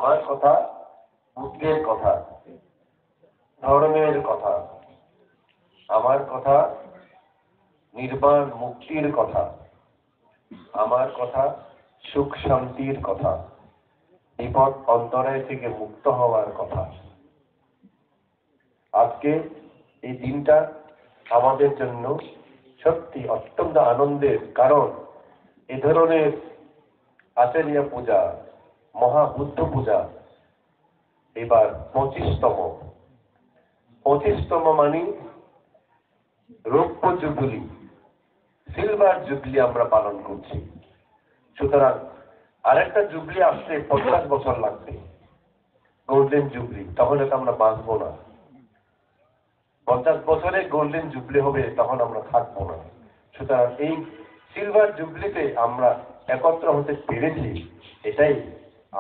আমার কথা বুদ্ধের কথা, ধর্মের কথা, আমার কথা নির্বাণ মুক্তির কথা, আমার কথা সুখ শান্তির কথা, বিপদ অন্তরায় থেকে মুক্ত হওয়ার কথা। আজকে এই দিনটা আমাদের জন্য সত্যি অত্যন্ত আনন্দের, কারণ এ ধরনের আচার্য পূজা, মহাবুদ্ধ পূজা এবার 25তম মানে রৌপ্য জুবলি, সিলভার জুবলি আমরা পালন করছি। সুতরাং আরেকটা জুবলি আসতে 50 বছর লাগবে, গোল্ডেন জুবলি। তাহলে তো আমরা বাঁচবো না। 50 বছরে গোল্ডেন জুবলি হবে, তখন আমরা থাকবো না। সুতরাং এই সিলভার জুবলিতে আমরা একত্র হতে পেরেছি, এটাই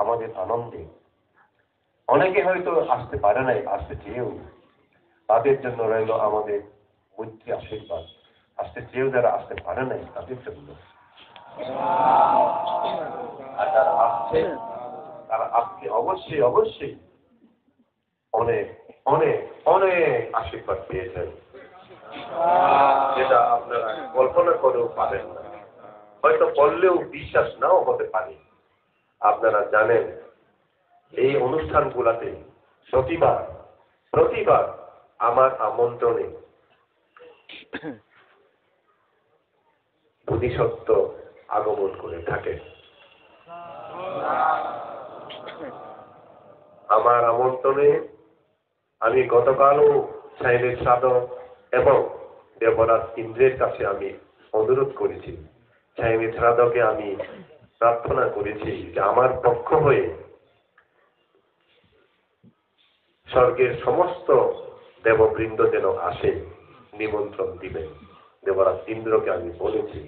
আমাদের আনন্দে। অনেকে হয়তো আসতে পারে নাই, আসতে চেয়েও, তাদের জন্য রইল আমাদের মৈত্রী আশীর্বাদ। আসতে চেয়েও যারা আসতে পারে নাই তাদের জন্য, আর যারা আসছে তারা আজকে অবশ্যই অবশ্যই অনেক অনেক অনেক আশীর্বাদ পেয়েছেন, যেটা আপনারা কল্পনা করেও পাবেন না, হয়তো বললেও বিশ্বাস নাও হতে পারে। আপনারা জানেন এই অনুষ্ঠানগুলাতে প্রতিবার আমার আমন্ত্রণে বোধিসত্ত্ব আগমন করে থাকে। আমার আমন্ত্রণে আমি গতকালও সাইনের সাধক এবং দেবরাজ ইন্দ্রের কাছে আমি অনুরোধ করেছি, সাইনের সাধকে আমি প্রার্থনা করেছি যে আমার পক্ষ হয়ে স্বর্গের সমস্ত দেববৃন্দ যেন আসে, নিমন্ত্রণ দিবেন। দেবরাজ ইন্দ্রকে আমি বলেছি,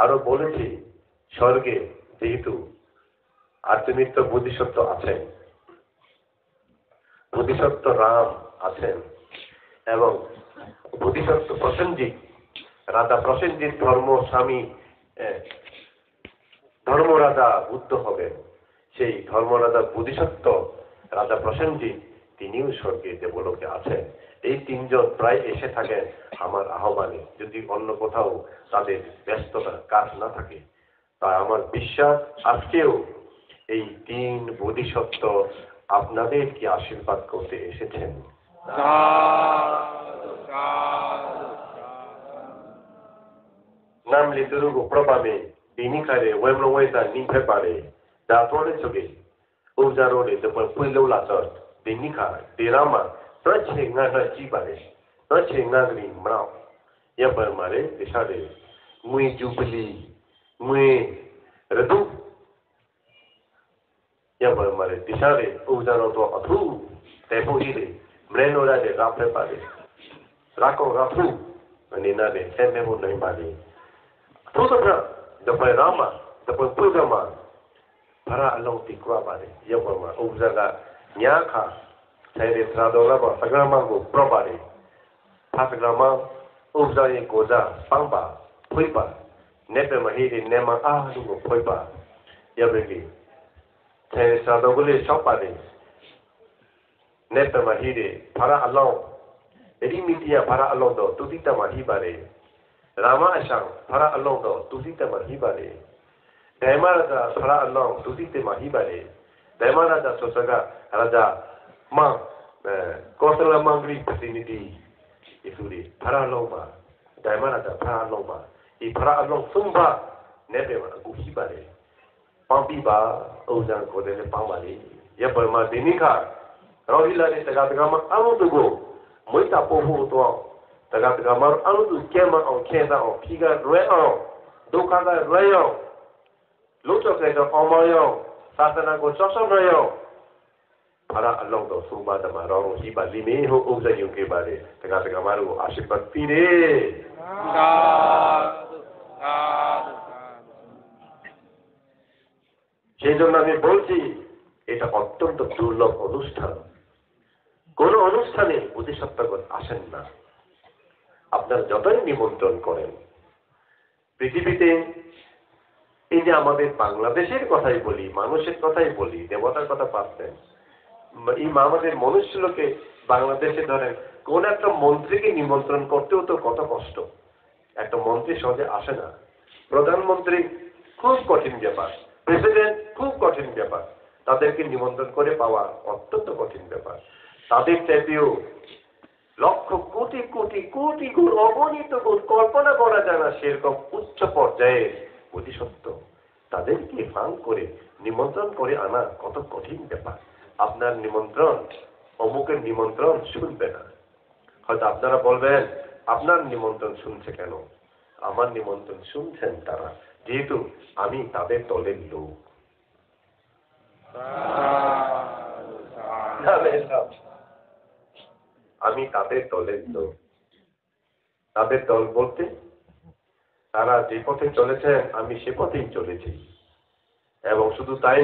আরো বলেছি স্বর্গে যেহেতু আর্যনিত্য বোধিসত্ত্ব আছেন, বোধিসত্ত্ব রাম আছেন এবং বোধিসত্ত্ব প্রসেনজিৎ, রাজা প্রসেনজিৎ ধর্মরাজা বুদ্ধ হবেন, সেই ধর্মরাজা বোধিসত্ত্ব রাজা প্রসেনজিৎ তিনিও স্বর্গে দেবলোকে আছেন। এই তিনজন প্রায় এসে থাকেন আমার আহ্বানে, যদি অন্য কোথাও তাদের ব্যস্ততা কাজ না থাকে। তাই আমার বিশ্বাস আজকেও এই 3 বোধিসত্ত্ব আপনাদের কি আশীর্বাদ করতে এসেছেন। Nam literu probame binikare wemloweta ningpepare da tole choge ozarole de puilo la sort binika dirama trachenga na chibare trachenga gri mrao yabar mare isade mui jubli mui redu yabar mare isade ozaro to athu tepo ide mrenora de rapepare rako rapu anina de sememo nai pare Pusaka, dapat ramah, dapat pulgama, para alau tikwa pare, ya pama, ubzaga nyaka, saya terado laba, sagrama go propare, pasagrama, ubzaya goza, pangpa, puipa, nepe mahiri nema go puipa, ya beri, saya terado gule shopare, nepe mahiri, para alau, eri mitia para alau do, tutita mahi pare. Rama asang para along do tusite mahibare, Daimaraja para along tusite mahibare, Daimaraja sosaga raja ma Kosala mangri pasiniti isuri para along ma, Daimaraja para along ma, I para along sumba nebe ma guhibare, pampi ba ozan kodele pamari, ya perma dinika, rohila ni tagatagama amutugo, moita pohu to. Tagat gamar anu tu kema on kenda on piga reo dukaga reo luto keda omayo satana go sosong reo para along do suba da marong hiba limi ho ubza yuke bare tagat gamar go ashirbat pire সেই জন্য আমি বলছি এটা অত্যন্ত দুর্লভ অনুষ্ঠান। কোন অনুষ্ঠানে বোধিসত্ত্বগণ আসেন না, আপনারা যতই নিমন্ত্রণ করেন। পৃথিবীতে এই যে আমাদের বাংলাদেশের কথাই বলি, মানুষের কথাই বলি, দেবতার কথা বাদ দেন, এই আমাদের মনুষ্যলোকে বাংলাদেশে ধরেন কোন একটা মন্ত্রীকে নিমন্ত্রণ করতেও তো কত কষ্ট। একটা মন্ত্রী সহজে আসে না, প্রধানমন্ত্রী খুব কঠিন ব্যাপার, প্রেসিডেন্ট খুব কঠিন ব্যাপার, তাদেরকে নিমন্ত্রণ করে পাওয়া অত্যন্ত কঠিন ব্যাপার। তাদের চাইতেও লক্ষ কোটি কোটি কোটি গুণ, অগণিত গুণ, কল্পনা করা যায় না সেরকম উচ্চ পর্যায়ের বোধিসত্ত্ব, তাদেরকে ফাং করে নিমন্ত্রণ করে আনা কত কঠিন ব্যাপার। আপনার নিমন্ত্রণ অমুকের নিমন্ত্রণ শুনবে না। হয়তো আপনারা বলবেন আপনার নিমন্ত্রণ শুনছে কেন? আমার নিমন্ত্রণ শুনছেন তারা, যেহেতু আমি তাদের দলের লোক। আমি তাদের দলের লোক। তাদের দল বলতে তারা যে পথে চলেছেন আমি সে পথেই চলেছি, এবং শুধু তাই